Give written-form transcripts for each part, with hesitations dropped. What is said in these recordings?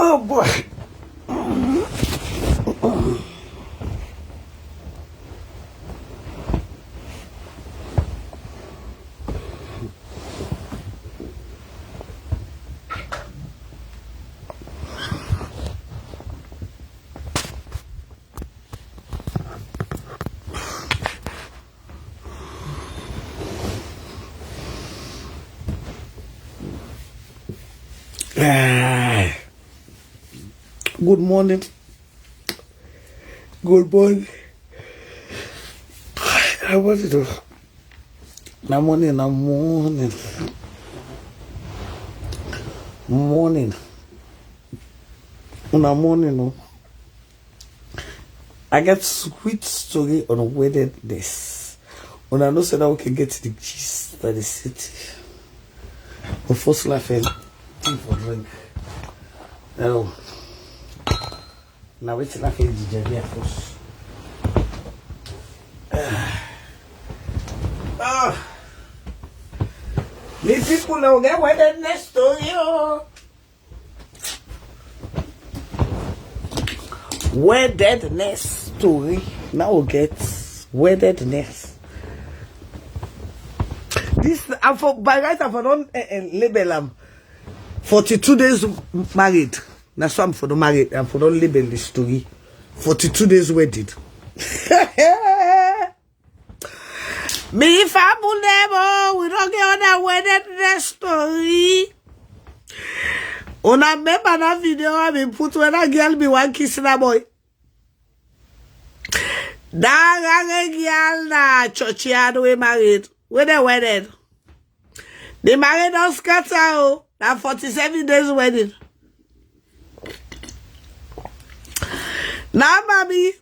Oh boy. Good morning. Good morning. I want to do. Morning. No. I got sweet story on WEEDDENESS. When I know so that we can get the gist that the city. The first laughing, tea for drink. Now it's laughing the first. These people now get WEEDDENESS story. WEEDDENESS story. Now we get WEEDDENESS. This by right I don't label 42 days married. That's why I'm for the married. I'm for don't label the story. 42 days wedded. Me family never we don't get on that WEEDDENESS story. On a remember that video I been put when a girl be one kissing a boy. That girl na churchyard we married. When they wedded. They married on scatter. That 47 days wedding. Now, mommy,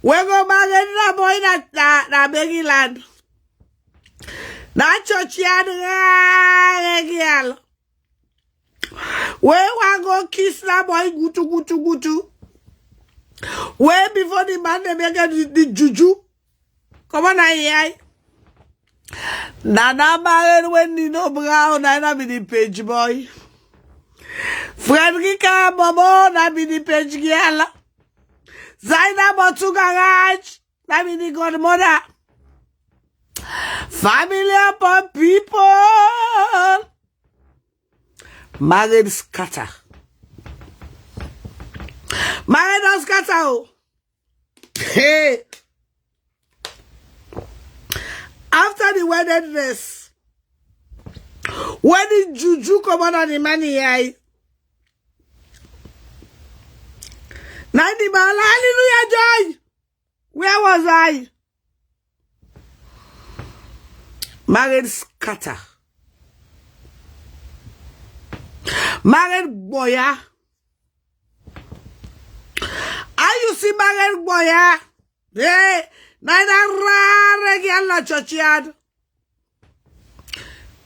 we go marry that boy that Beggy land. That churchyard girl. We want go kiss that boy gutu. Way before the man they make the juju. Come on, I. Nana married when you know Brown, I be the page boy. Frederica Bobo, na be the page girl. Zaina Botu Garage, na be the godmother. Family upon people. Married scatter. Married on scatter. Hey. After the WEEDDENESS, when did juju come on the money here? Now the man, hallelujah, joy. Where was I? Married scatter. Married boya. Are you see married boya? Hey, neither rare girl na churchyard.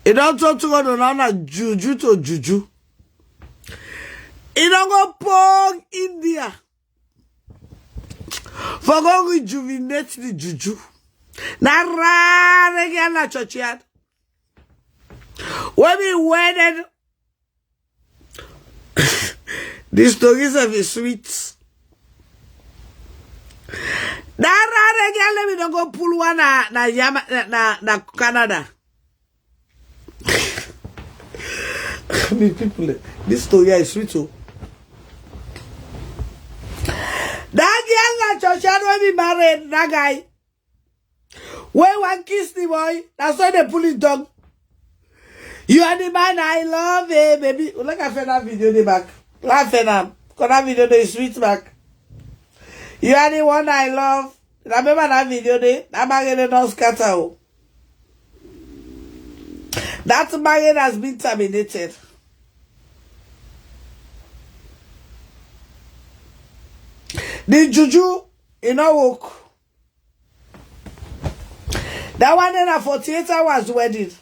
It don't talk to go na juju to juju. It don't go pong India. For go rejuvenate the juju. Na rare girl na churchyard. When we wedded, the stories of the sweet. That rare girl let me don't go pull one na Canada. The people, this story is sweet too. Churchian when we married that guy. When one kiss the boy, that's why they pull it down. You are the man I love, baby. Look at that video the back. Laugh at them. Cause that video is sweet back. You are the one I love. Remember that video there? That marriage don't scatter. That marriage has been terminated. The juju, you know, work. That one in a 48 hours wedding.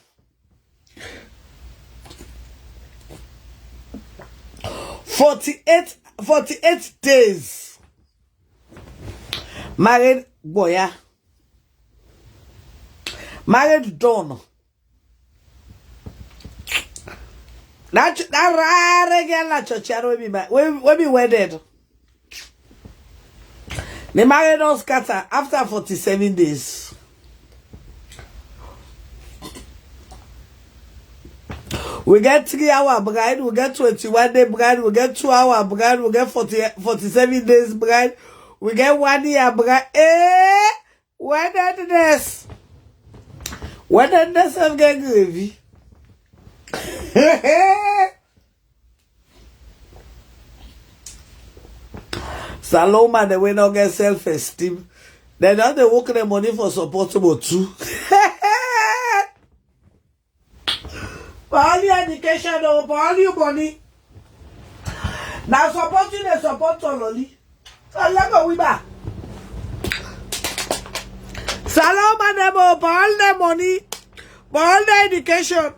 48 days. Married boya. Married done. That rare girl na church will be wedded. The marriage don't scatter after 47 days. We get 3 hour bride, we get 21 day bride, we get 2 hour bride, we get 47 days bride, we get 1 year bride. Weddedness. Weddedness of get gravy. Saloma, they will not get self-esteem. They don't they work their money for supportable too. For all your education, for all your money. Now supporting the support only. So let go with that. Saloma, them for all their money, for all their education.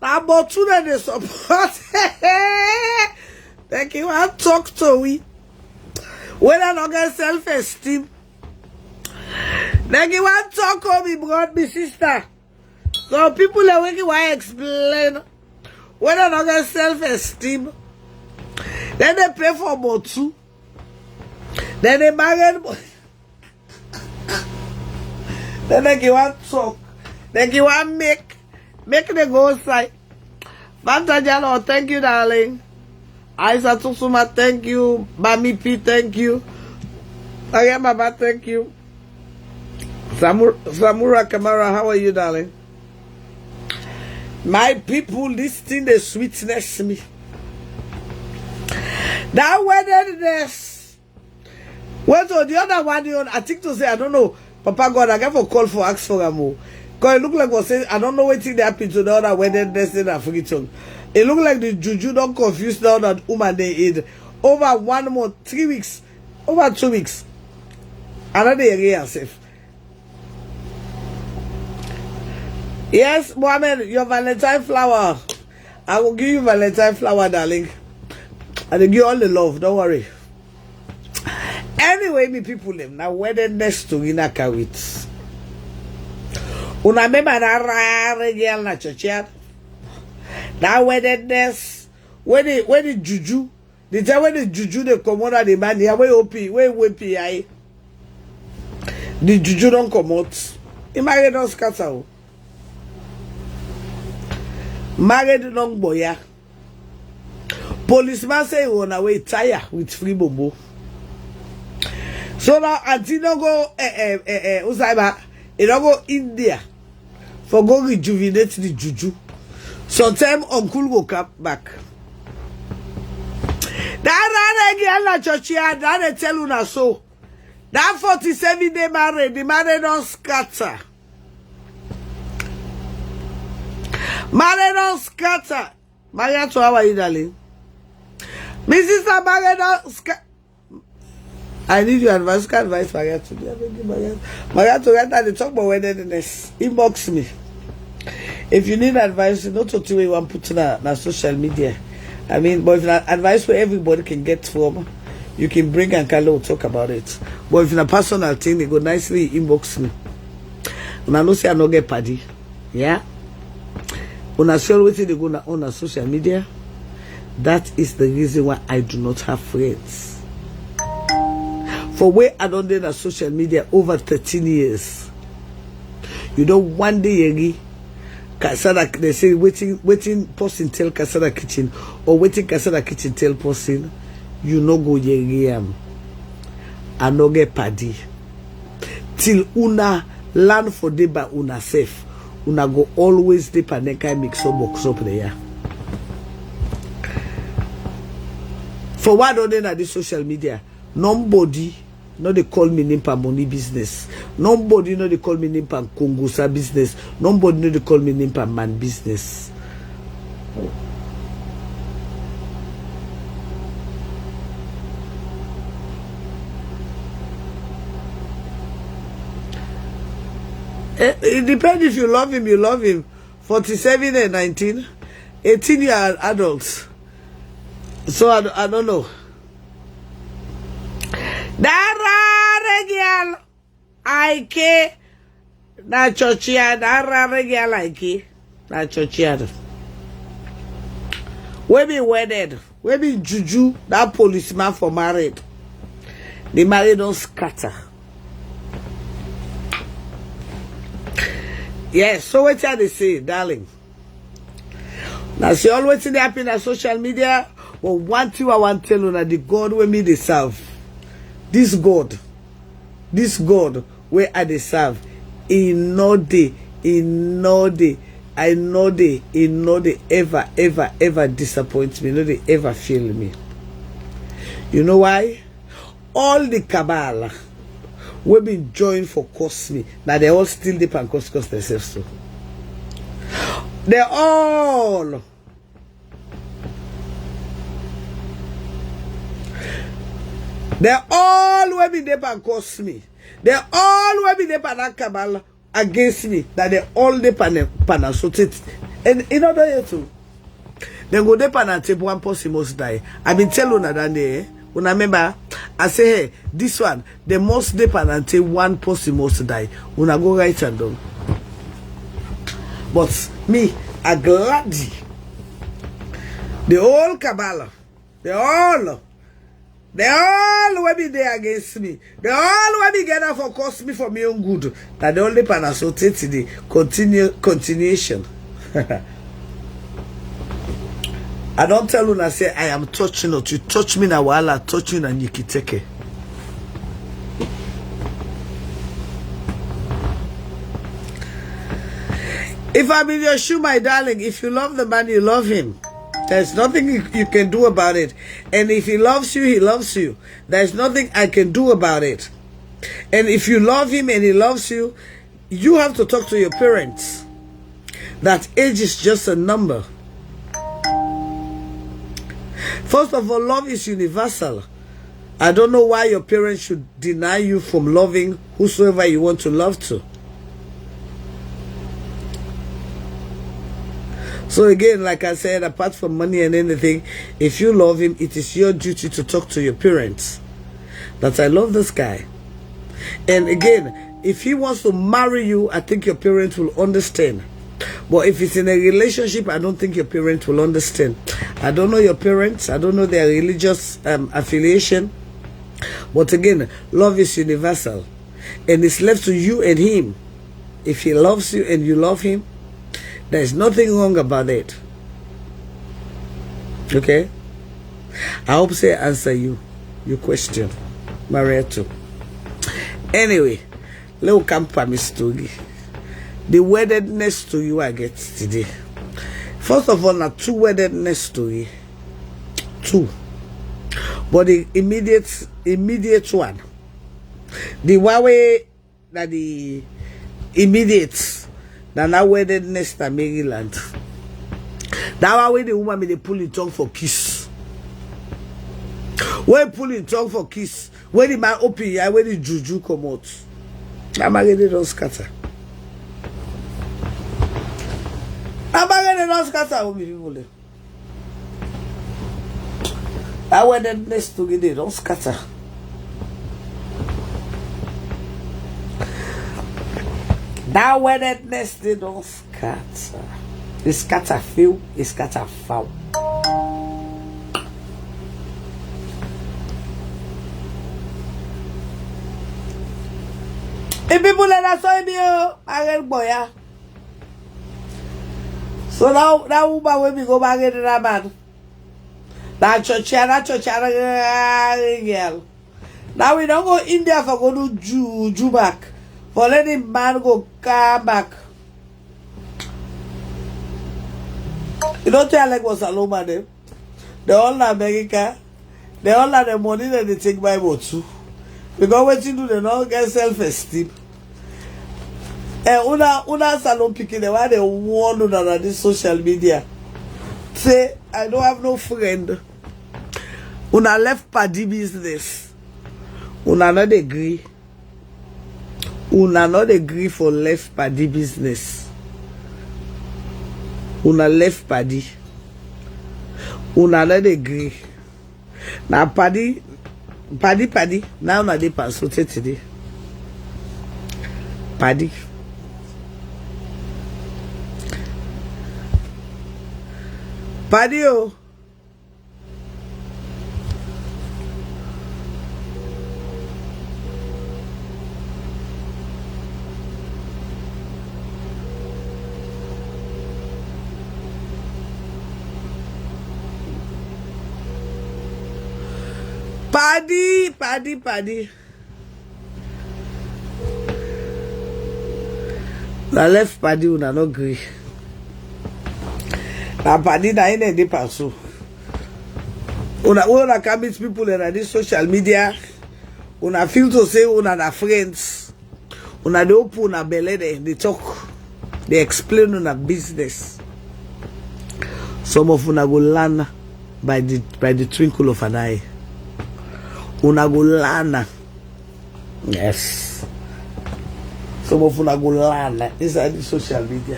Now about two that they support. Thank you. I'll talk to we. When I don't get self-esteem. Then you want to talk to me, brother, my sister. So people are working to explain. When I don't get self-esteem. Then they pay for motu. Then they marry. Then they want to talk. Then you want make them go outside. Banta Jalo, thank you, darling. Aisa Tusuma, thank you. Bami P, thank you. Ayamaba, thank you. Samura Kamara, how are you, darling? My people listening the sweetness me. That weddedness. What was the other one? I think to say, I don't know. Papa God, I gave a call for ask for a more. Because it look like was saying, I don't know what thing happened to the other weddedness in Africa. It look like the juju don't confuse now that woman they eat over 1 month, 3 weeks, over 2 weeks. Another area safe. Yes, Mohammed, your Valentine flower. I will give you Valentine flower, darling. I will give you all the love, don't worry. Anyway, me people them now weddedness to Inaka with. Una remember that rare girl na church yard? That weddedness, when the juju, the time when the juju they come out of the man here, where OP, where PI, the juju don't come out. He married us scatter. Married long boya. Policeman say he on away tire with free bobo. So now until don't go Usaiba, he don't go India for go rejuvenate the juju. Sometime uncle will come back. That girl na church here, that they tell you na so. That 47 day married, the married don't scatter. Married don't scatter. Maria, to how are you, darling? My sister married don't scatter. I need your advice. Can advise Maria to me. I beg you, Maria. Maria to write that they talk about weddedness. Inbox me. If you need advice, not to you want to put on social media. I mean, but if advice where everybody can get from, you can bring and Carlo talk about it. But if it's a personal thing, they go nicely inbox me. And I know say I no get party. Yeah? When I share with you, they go on social media. That is the reason why I do not have friends. For where I don't do on social media over 13 years. You know, one day, Casada, they say, waiting person tell Casada kitchen, or waiting Casada kitchen tell person, you no go yam. and no get paddy. Till una learn for day by una safe. Una go always dip and then kind mix up box up there. For what other than the social media, nobody no they call me nimpa money business. Nobody no they call me nimpa kongosa business. Nobody no they call me nimpa man business. It depends if you love him, you love him. 47 and 19, 18 year adults. So I don't know. Dara girl, I care. Na chochia, dara girl, I care. Na chochia. We be wedded. We be juju. That policeman for married. The married don't scatter. Yes, so what they say, darling. Now she always happen on social media. But one thing I want to tell you that the God where me they serve. This God where I they serve. He know they ever disappoint me. No they ever fail me. You know why? All the cabal we been joined for cost me. Now they all still dip and cost themselves too. They all will be dip and cost me. They all will be dip and cabal against me. That they all dip and associate. And in order to then go dip and take one person must die. I've been telling you that day. When I remember, I say, hey, this one, the most depend until one person must die. When I go right and down. But me, I gladly. The whole cabal, they all will be there against me. They all will be together for cost me for me own good. That the only pan associated the continuation. I don't tell you, I say, I am touching you. You touch me now while I touch you and you can take it. If I'm in your shoe, my darling, if you love the man, you love him. There's nothing you can do about it. And if he loves you, he loves you. There's nothing I can do about it. And if you love him and he loves you, you have to talk to your parents. That age is just a number. First of all, love is universal. I don't know why your parents should deny you from loving whosoever you want to love to. So again, like I said, apart from money and anything, if you love him, it is your duty to talk to your parents that I love this guy. And again, if he wants to marry you, I think your parents will understand. But if it's in a relationship, I don't think your parents will understand. I don't know your parents. I don't know their religious affiliation. But again, love is universal. And it's left to you and him. If he loves you and you love him, there's nothing wrong about it. Okay? I hope I answer your question, Maria too. Anyway, let's come to my story. The weddedness to you I get today. First of all, now two weddedness story. Two. But the immediate one. The one way that the immediate that now weddedness to Maryland. That one way the woman may they pull it tongue for kiss. When pull it tongue for kiss, when the man open here, when the juju come out. That man they don't scatter. That weddedness to get don't scatter. That weddedness they don't scatter. They scatter few, they scatter foul. If people let us say me, I get boy. So now that woman when we go back into that man. That church girl. Now we don't go India for go to Jew back. For letting man go come back. You don't tell like what's Saloma them. They all in America. They all have the money that they take by boat too. Because what you do, they don't get self-esteem. And una salon picking the way they warn on this social media. Say, I don't have no friend. Una left party business. Una not agree. Una not agree for left party business. Una left party. Una not agree. Now party. Now na dey pass today. Paddy. Paddy oh. Paddy. La left Paddy una no gree. La Paddy na in dey pass. Una can meet people in this social media. Una feel to say una na friends. Una dey open una belly they talk. They explain una business. Some of una go learn by the twinkle of an eye. Una go learn. Yes. Some of una go learn inside the social media.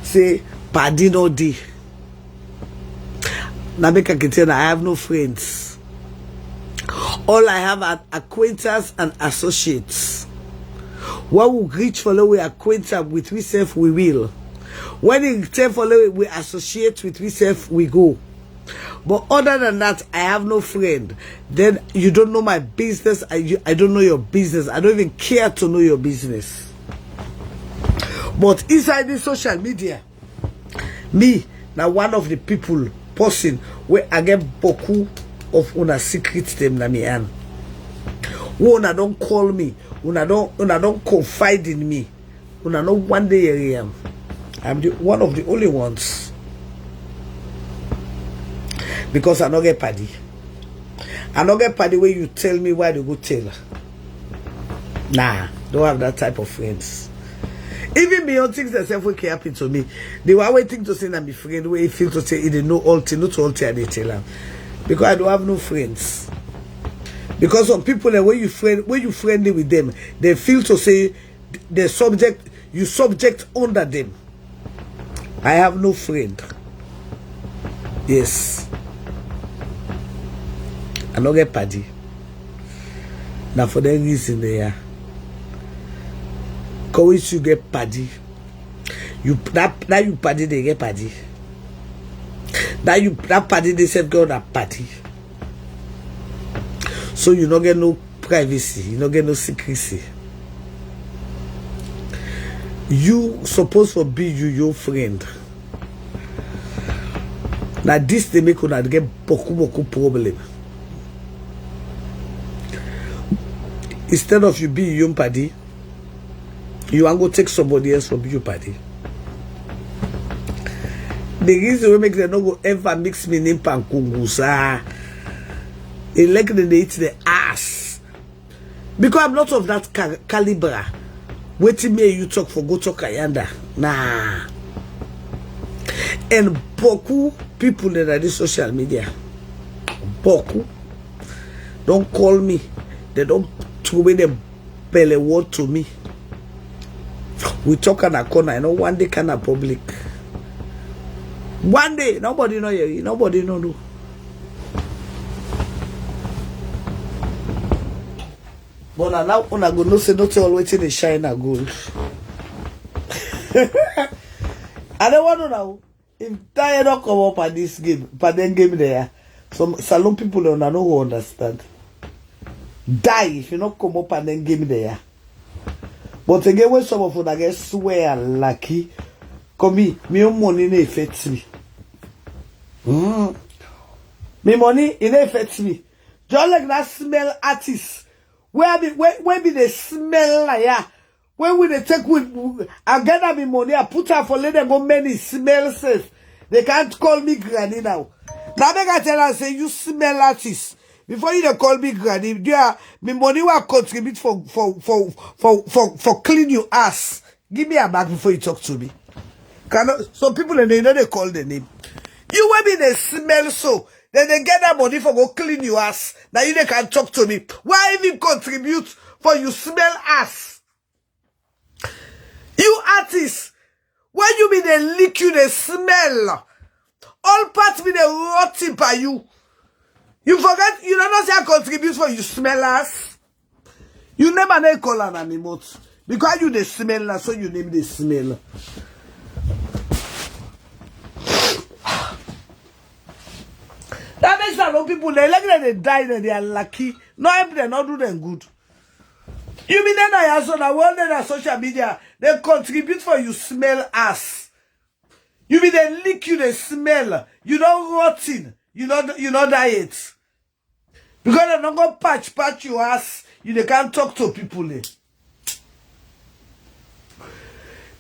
Say, Paddy no dey. Now make I can tell I have no friends. All I have are acquaintances and associates. What we reach for we acquaintance with we self we will. When it time for we associate with we self we go. But other than that, I have no friend. Then you don't know my business. I don't know your business. I don't even care to know your business. But inside this social media, me now one of the person where I get boku of una secrets them na me an. Una don't call me. Una don't confide in me. Una know one day I am. I'm one of the only ones. Because I don't get Paddy. I don't get Paddy where you tell me why to go tell. Nah, don't have that type of friends. Even me on things that self will happen to me. They were waiting to say that my friend where he feel to say they know all thing, not all thing they tell them. Because I don't have no friends. Because some people when you friendly with them, they feel to say you subject under them. I have no friend. Yes. I don't get Paddy. Now for that reason they are. Cause you get Paddy. Now you Paddy they get Paddy. That Paddy they said go that Paddy. So you don't get no privacy, you don't get no secrecy. You supposed to be your friend. Now this they make una get beaucoup problem. Instead of you be your Paddy, you want to take somebody else from your Paddy. The reason we make them not go ever mix me name pankungusa. They like they eat the ass. Because I'm not of that caliber. Waiting me you talk for go talk ayanda. Nah. And beaucoup people that are this social media. Beaucoup. Don't call me. They don't throw away the belly word to me. We talk in a corner, I know one day kind of public. One day, nobody know you, nobody know. But now una go no say not all waiting the shine a gold. I don't want to know if tired don't come up at this game, but then game there. Some salon people don't know who understand. Die if you not come up and then game there. But again, when some of them get swear lucky, come me money no affects me. Me money it affects me. Just like that smell artist. Where be the smell like yeah. When we they take with I gather me money, I put her for let them go many smell safe. They can't call me granny now. Now make I tell her say you smell artist. Before you they call me granny, me money will contribute for clean your ass. Give me a bag before you talk to me. Some people they know they call the name. You will be the smell so. Then they get that money for go clean your ass. Now you they can talk to me. Why even contribute for you smell ass? You artists, when you be the lick you the smell. All parts be the rotting by you. You forget, you don't know say I contribute for you smell ass. You never name call an animal. Because you the smell, so you name the smell. That makes a lot of people, they like that they die, that they are lucky. No, they not do them good. You mean that I also the world that social media, they contribute for you smell ass. You mean they lick you, they smell. You don't rotting. You don't diet. Because they don't go patch your ass. They can't talk to people.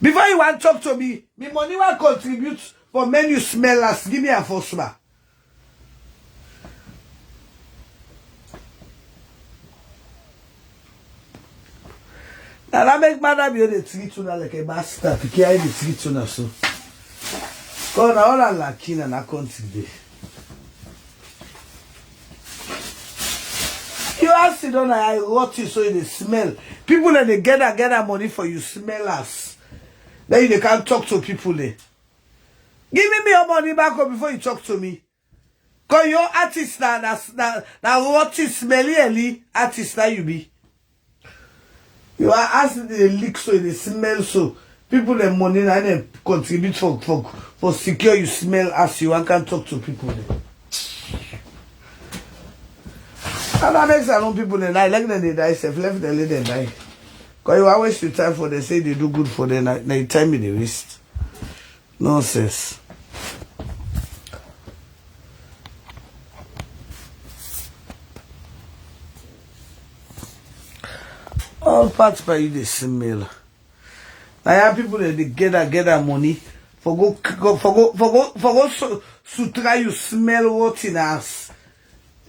Before you want to talk to me money will contribute for men you smell ass. Give me a first one. Now that make madam you the treat you like a master. To carry the treat you so. Because now all are lucky and I can't today. You ask it on I rot you so they smell. People that they gather money for you smell us. Then they can't talk to people there. Give me your money back up before you talk to me. Because your artist now rotty smelly artist that you be. You are asking the leak so they smell so. People the money and they contribute for secure you smell as you and can talk to people there. And that makes a lot of people they die. Like them they die, self left them let them die. Because you always waste your time for they say they do good for them. Now you time in the waste. Nonsense. All parts by you they smell. I have people that they gather money for go so try you smell what in ass.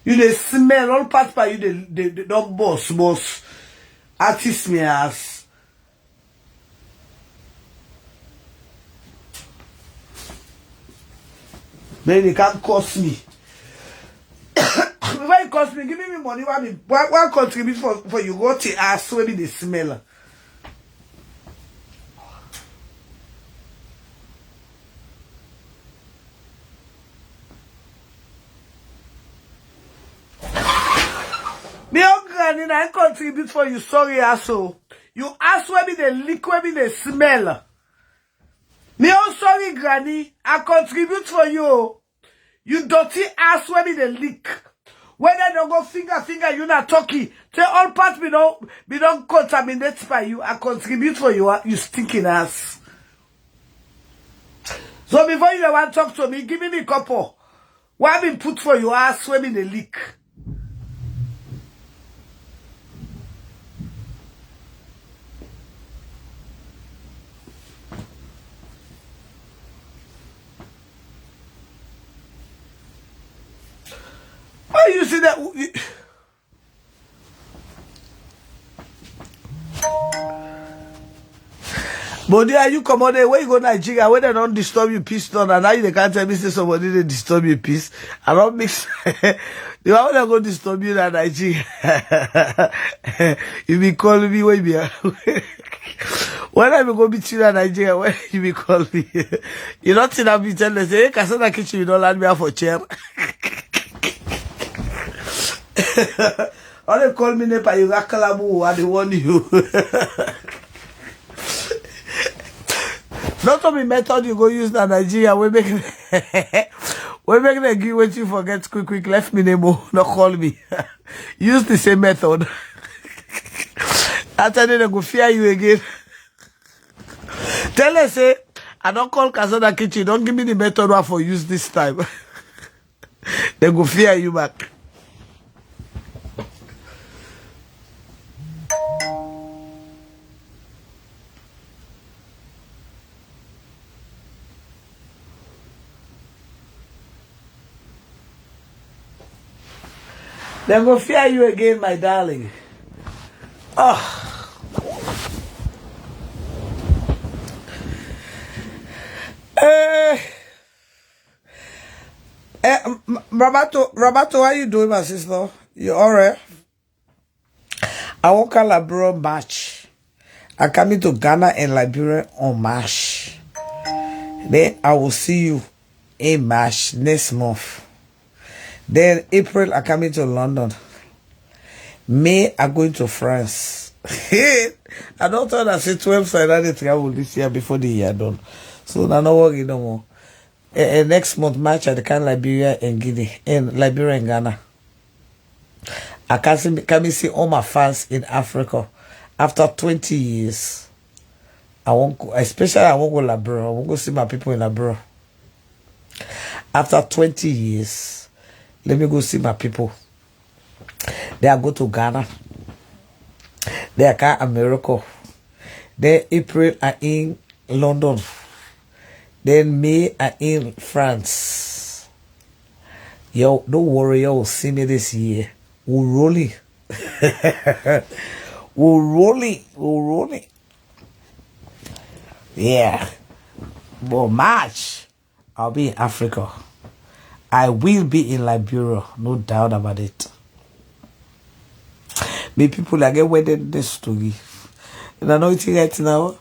You they smell all parts by you they don't boss artist me ass. Then they can't cost me. Why it cost me? Give me money. Why contribute for you go to ass when they smell? Me granny, I contribute for you. Sorry, asshole. You ask where me the lick, where me the smell. Me oh sorry, granny. I contribute for you. You dirty ass where me the lick. When I don't go finger, you not talking. Say all parts me don't contaminate by you. I contribute for you. You stinking ass. So before you want to talk to me, give me the couple. What been put for your ass where me the lick? Why you see that? But are you come on there? Where you go Nigeria? Where they don't disturb you peace done, and now they can't tell me say somebody they disturb you peace. I don't mix. The one that go disturb you in Nigeria. You be calling me when be when I go meet you in Nigeria, when you be calling me. You don't think I be telling say, hey, Casada kitchen, you don't land me out for chair. All they call me nepa you rakalabu and they warn you. Not to be method you go use in Nigeria, we make them give what you forget quick, left me name, not call me. Use the same method. After they go fear you again. Tell us say, I don't call Casada kitchen, don't give me the method for use this time. They go fear you back. Then go fear you again, my darling. Oh. Roberto, how you doing, my sister? You alright? I won't call Liberia March. I'm coming to Ghana and Liberia on March. Then I will see you in March next month. Then April, I'm coming to London. May, I'm going to France. I don't thought I said 12 side I travel this year before the year done. So now no worry no more. Next month March I can Liberia and Guinea and Liberia and Ghana. I can see all my fans in Africa after 20 years. I won't go, especially I won't go Liberia. I won't go see my people in Liberia. After 20 years, let me go see my people. Then I go to Ghana. Then I come America. Then April I in London. Then May I in France. Yo, don't worry, yo, see me this year. We're rolling. We're rolling. We're rolling. Yeah. But March, I'll be in Africa. I will be in Liberia, no doubt about it. Me people I get wedded this story. And I know it right now.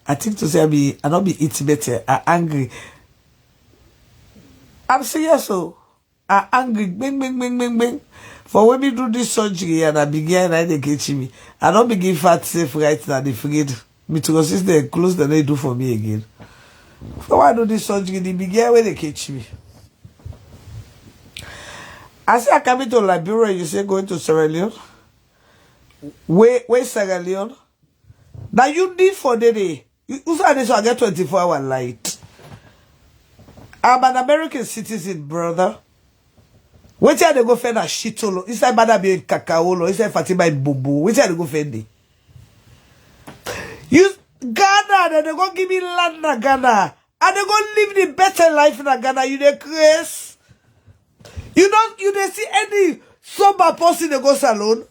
I think to say I not be eating better. I'm angry. I'm serious, so I'm angry. Bing, bing, bing, bing, bing. For when we do this surgery and I begin and they catch me, I don't begin fat safe right now. They forget me to consist the close than they do for me again. So why do this surgery? They begin when they catch me. I say I coming to Liberia. You say going to Sierra Leone. Where Sierra Leone? Now you need for the day. You say this I get 24-hour light. I'm an American citizen, brother. Which are they go find a shitolo? It's like bada be kakaolo. It's like Fatima in Bobo. Which are they go find it? You Ghana, then they go give me land na Ghana. And they go live the better life in Ghana. You the craze. You don't see any sober person they go salon.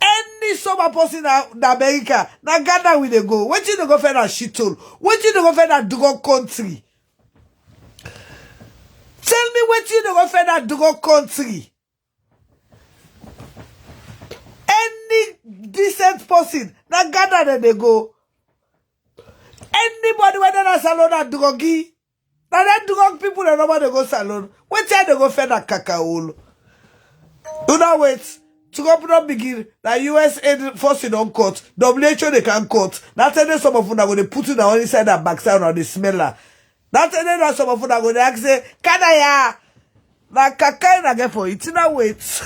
Any sober person in America, na Ghana will they go. What you they go find a shithole? What you they go find a drug country? Tell me what you they go find a drug country. Any decent person, na Ghana then they go. Anybody whether na salon a druggy, na that drug people they nobody go salon. What time they go find a cacao? Do not wait. Trump not begin. The US aid forcing on court. WHO they can court. That's any some of them are going to put it on inside that backside on the smeller. That's any some of them are going to ask say, can I na kaka na get for it? Now wait.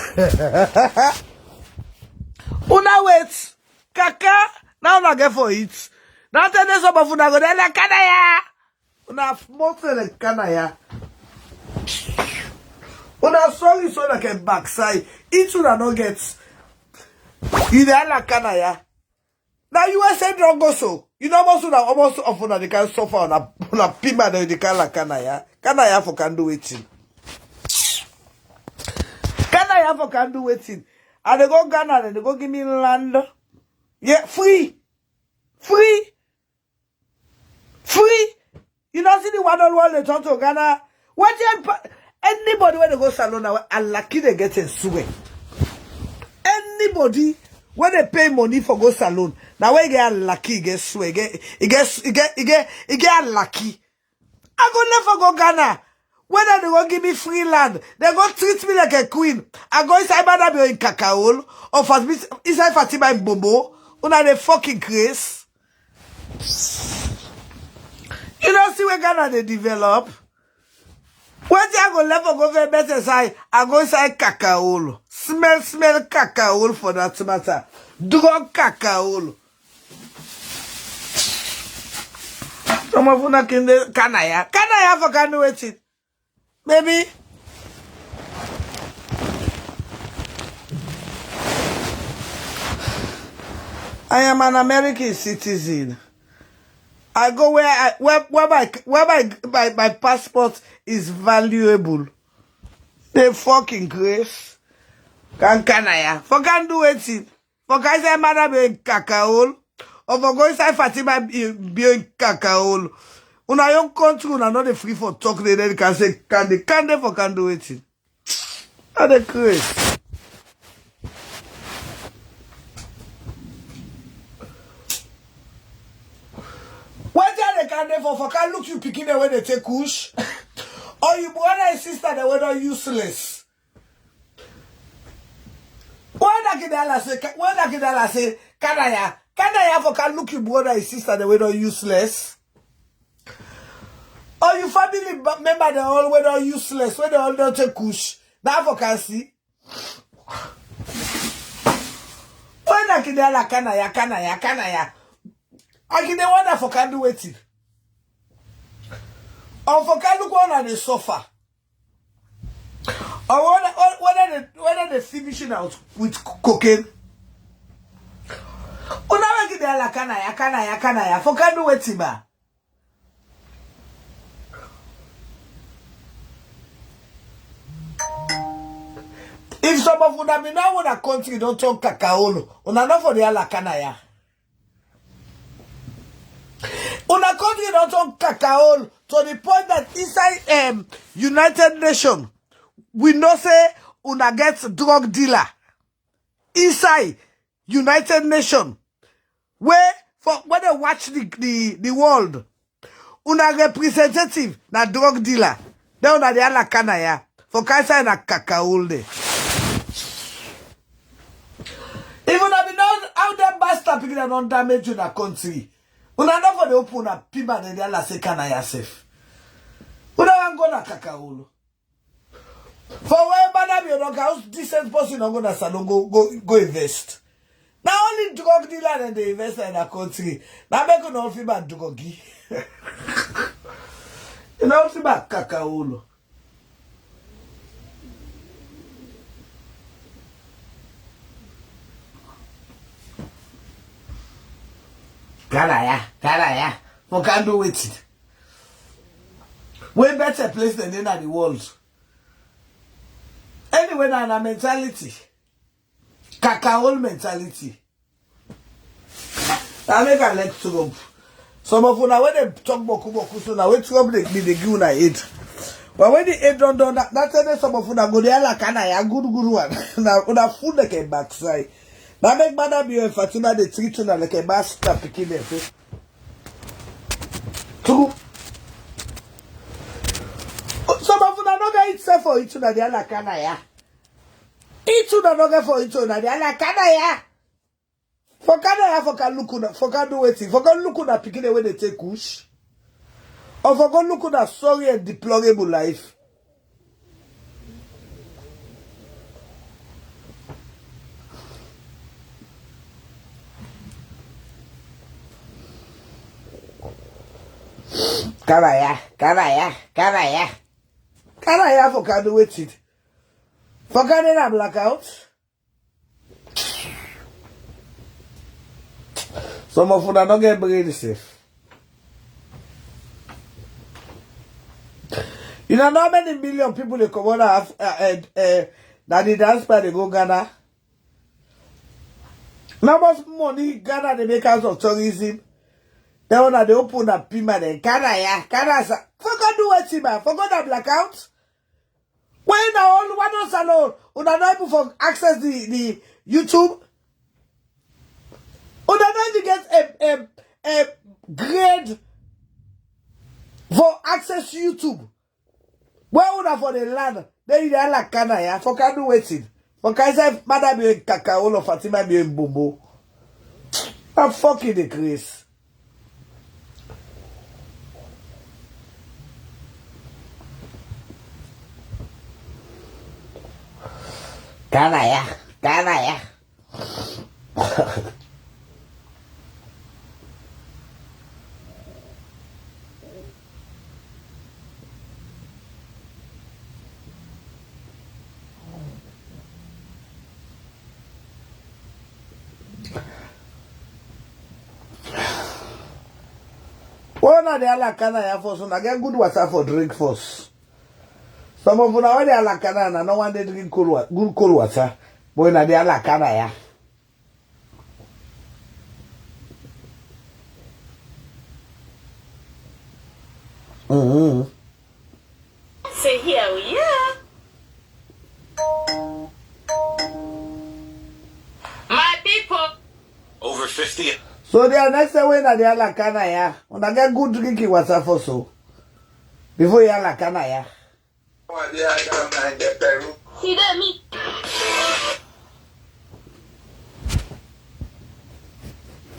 Una wait. Kaka now na get for it. That's any some of them are going to like can I una mostly like can I una sorry so like a backside. Each one not get. You dey like Canada. Now USA don't go so. You know almost often they can suffer on a pima they can like Canada. Canada for can do it. Canada for can do it. And they go Ghana and they go give me land. Yeah, free. Free. Free. You don't see the one they talk to Ghana. What you anybody when they go salon now, and lucky they get a sweat. Anybody when they pay money for go salon, now when you get lucky, get sweat, you get lucky. I go never go Ghana. Whether they go give me free land, they go treat me like a queen. I go inside Madame in Cacao, or inside Fatima in Bobo, una the fucking grace. You don't see where Ghana they develop. When I go level go very better side, I go inside cacao. Smell cacao for that matter. Drug cacao. Some of you can do canaya. Canaya for can do it. Maybe. I am an American citizen. I go where my passport is valuable. They fucking grace. Can ya? For can do it. For can say madam be kakaol. Or for go inside Fatima be kakaol. Una young country, una not the free for talk, then can say, can they for can do it. Are they crazy? What are they can they for can look you picking the way they take kush? Or you brother and sister they were not useless. When that say, can I for can look you brother and sister they were not useless? Or you family member they all were not useless, when they all don't take kush. Now for can see. When that can ya. I can wonder for can do it. Or for can look one at the sofa. Or whether they finishing out with cocaine. Una get la kana ya. For can do it, ba. If some of una be now wanna country don't talk kakaolo, una not for the alakana ya. Una country don't talk kakaolo to the point that inside United Nations we know say una get drug dealer inside United Nations where for when they watch the world una representative na drug dealer then una the alakana ya for cancer na kakaolo de. Even if you know how them bastard picking and don't damage you in a country. Una not for the open a pima de la se kana yourself. Una want go na kakaolo. For where madam you don't house decent person don't go na salon go invest. Now only drug dealer and they invest in a country. Now make you not feel bad druggy. You know feel bad kakaolo. Canaya. For can do it. Way better place than in the world. Anyway, now a mentality. Kakaol mentality. I make a leg to go. Some of you now when they talk boku so now we trouble they give you na aid. But when the aid don't done that's some of you now go there like canaya good one. Now una food like a backside. Now make madam be Fatima the treat you like a master picking them. True. Some of you not get itself for each other, they are like canaya. Each other not get for each other, they are like canaya. For canaya, for can look on, for can do waiting, for can look on picking the way they take kush. Or for can look on a sorry and deplorable life. Canaya for can do it. For can they blackout? Some of them don't get brain safe. You know how many million people they come on that they dance by they go Ghana? How much money Ghana they make out of tourism? Then when they open a pima then Canaya, forgot do what man, forgot that blackout. When now all one salon, una not able for access the YouTube. Una not even get a grade for access YouTube. Where una for the land? Then you are like Canaya, for can do waiting. For can say madam be Kakaolo or Fatima be Bumbo. I'm fucking the Chris. Canaya. One of the Alakana first, and I get good water for drink first. Some of them already Alakana and no one they drink good cold water. Boy na dia la kana ya. Say here we are. My people. Over 50. So the next way na dia la kana ya. Una get good drinking water for so. Before ya la kana ya. See that me?